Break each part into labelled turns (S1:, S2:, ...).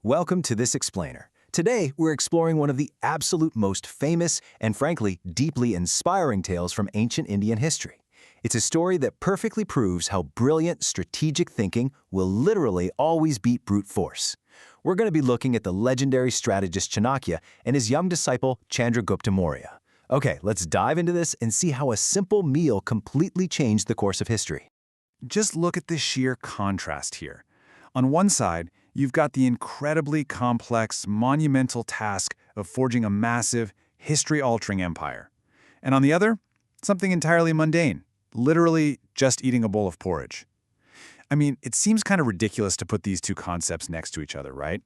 S1: Welcome to this explainer. Today, we're exploring one of the absolute most famous and frankly, deeply inspiring tales from ancient Indian history. It's a story that perfectly proves how brilliant strategic thinking will literally always beat brute force. We're going to be looking at the legendary strategist Chanakya and his young disciple Chandragupta Maurya. Okay, let's dive into this and see how a simple meal completely changed the course of history.
S2: Just look at the sheer contrast here. On one side, you've got the incredibly complex, monumental task of forging a massive, history-altering empire. And on the other, something entirely mundane, literally just eating a bowl of porridge. I mean, it seems kind of ridiculous to put these two concepts next to each other, right?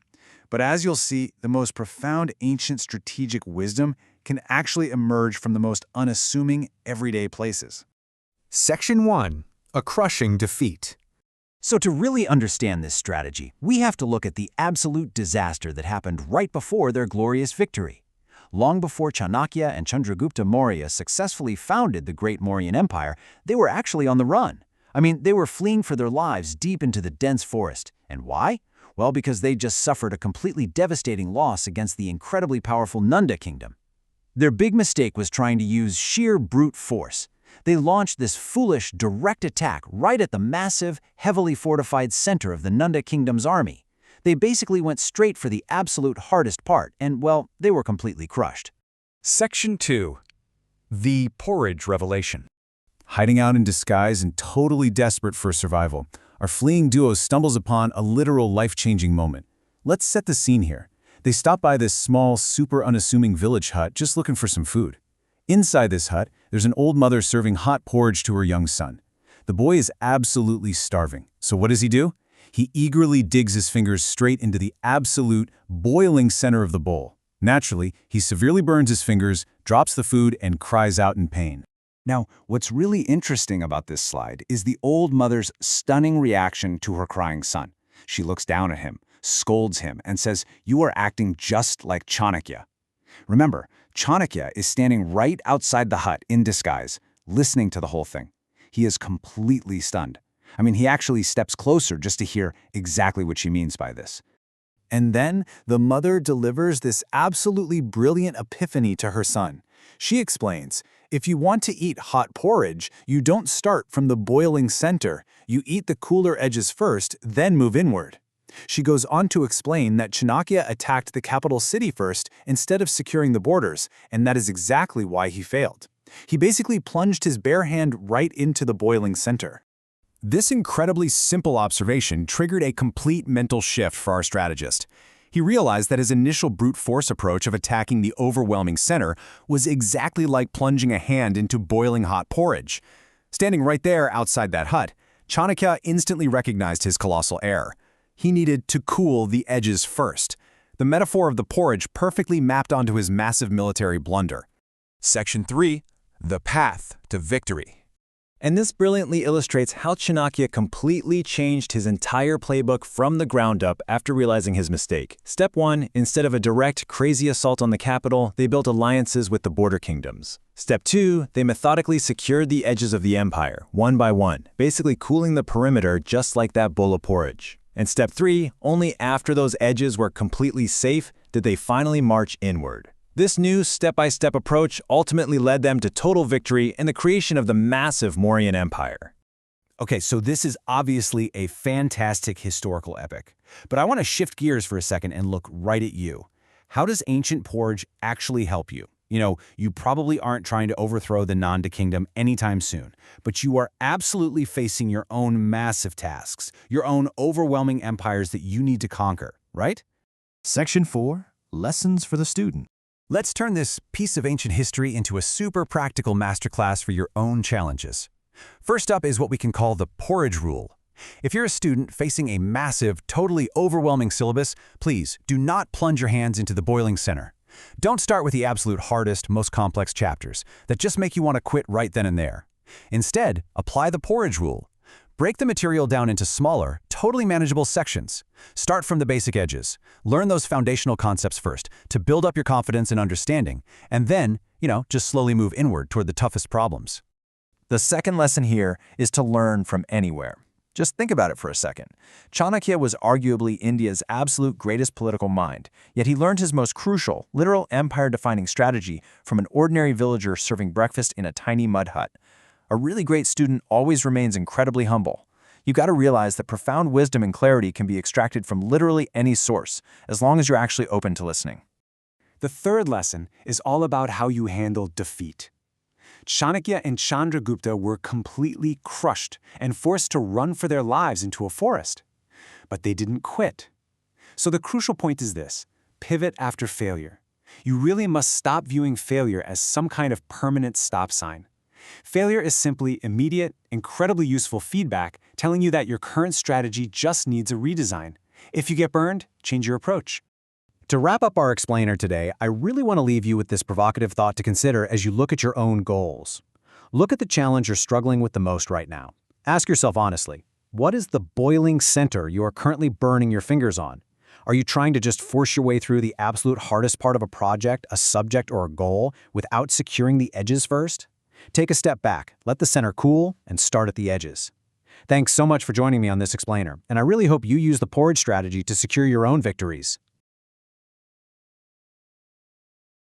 S2: But as you'll see, the most profound ancient strategic wisdom can actually emerge from the most unassuming, everyday places.
S3: Section 1. A crushing defeat.
S4: So to really understand this strategy, we have to look at the absolute disaster that happened right before their glorious victory. Long before Chanakya and Chandragupta Maurya successfully founded the great Mauryan Empire, they were actually on the run. They were fleeing for their lives deep into the dense forest. And why? Well, because they just suffered a completely devastating loss against the incredibly powerful Nanda kingdom. Their big mistake was trying to use sheer brute force. They launched this foolish, direct attack right at the massive, heavily fortified center of the Nanda kingdom's army. They basically went straight for the absolute hardest part, and, well, they were completely crushed.
S3: Section 2. The Porridge Revelation.
S2: Hiding out in disguise and totally desperate for survival, our fleeing duo stumbles upon a literal life-changing moment. Let's set the scene here. They stop by this small, super unassuming village hut just looking for some food. Inside this hut, there's an old mother serving hot porridge to her young son. The boy is absolutely starving, so what does he do? He eagerly digs his fingers straight into the absolute, boiling center of the bowl. Naturally, he severely burns his fingers, drops the food, and cries out in pain.
S5: Now, what's really interesting about this slide is the old mother's stunning reaction to her crying son. She looks down at him, scolds him, and says, "You are acting just like Chanakya." Remember, Chanakya is standing right outside the hut in disguise, listening to the whole thing. He is completely stunned. He actually steps closer just to hear exactly what she means by this.
S2: And then the mother delivers this absolutely brilliant epiphany to her son. She explains, if you want to eat hot porridge, you don't start from the boiling center. You eat the cooler edges first, then move inward. She goes on to explain that Chanakya attacked the capital city first instead of securing the borders, and that is exactly why he failed. He basically plunged his bare hand right into the boiling center.
S3: This incredibly simple observation triggered a complete mental shift for our strategist. He realized that his initial brute force approach of attacking the overwhelming center was exactly like plunging a hand into boiling hot porridge. Standing right there outside that hut, Chanakya instantly recognized his colossal error. He needed to cool the edges first. The metaphor of the porridge perfectly mapped onto his massive military blunder. Section 3. The Path to Victory.
S4: And this brilliantly illustrates how Chanakya completely changed his entire playbook from the ground up after realizing his mistake. Step 1, instead of a direct, crazy assault on the capital, they built alliances with the border kingdoms. Step 2, they methodically secured the edges of the empire, one by one, basically cooling the perimeter just like that bowl of porridge. And step 3, only after those edges were completely safe did they finally march inward. This new step-by-step approach ultimately led them to total victory and the creation of the massive Mauryan Empire.
S1: Okay, so this is obviously a fantastic historical epic. But I want to shift gears for a second and look right at you. How does ancient porridge actually help you? You probably aren't trying to overthrow the Nanda kingdom anytime soon, but you are absolutely facing your own massive tasks, your own overwhelming empires that you need to conquer, right?
S4: Section 4. Lessons for the student.
S1: Let's turn this piece of ancient history into a super practical masterclass for your own challenges. First up is what we can call the porridge rule. If you're a student facing a massive, totally overwhelming syllabus, please do not plunge your hands into the boiling center. Don't start with the absolute hardest, most complex chapters that just make you want to quit right then and there. Instead, apply the porridge rule. Break the material down into smaller, totally manageable sections. Start from the basic edges. Learn those foundational concepts first to build up your confidence and understanding, and then, just slowly move inward toward the toughest problems.
S4: The second lesson here is to learn from anywhere.
S3: Just think about it for a second. Chanakya was arguably India's absolute greatest political mind, yet he learned his most crucial, literal empire-defining strategy from an ordinary villager serving breakfast in a tiny mud hut. A really great student always remains incredibly humble. You've got to realize that profound wisdom and clarity can be extracted from literally any source, as long as you're actually open to listening.
S5: The third lesson is all about how you handle defeat. Chanakya and Chandragupta were completely crushed and forced to run for their lives into a forest. But they didn't quit. So the crucial point is this: pivot after failure. You really must stop viewing failure as some kind of permanent stop sign. Failure is simply immediate, incredibly useful feedback telling you that your current strategy just needs a redesign. If you get burned, change your approach.
S1: To wrap up our explainer today, I really want to leave you with this provocative thought to consider as you look at your own goals. Look at the challenge you're struggling with the most right now. Ask yourself honestly, what is the boiling center you are currently burning your fingers on? Are you trying to just force your way through the absolute hardest part of a project, a subject, or a goal without securing the edges first? Take a step back, let the center cool, and start at the edges. Thanks so much for joining me on this explainer, and I really hope you use the Porridge Strategy to secure your own victories.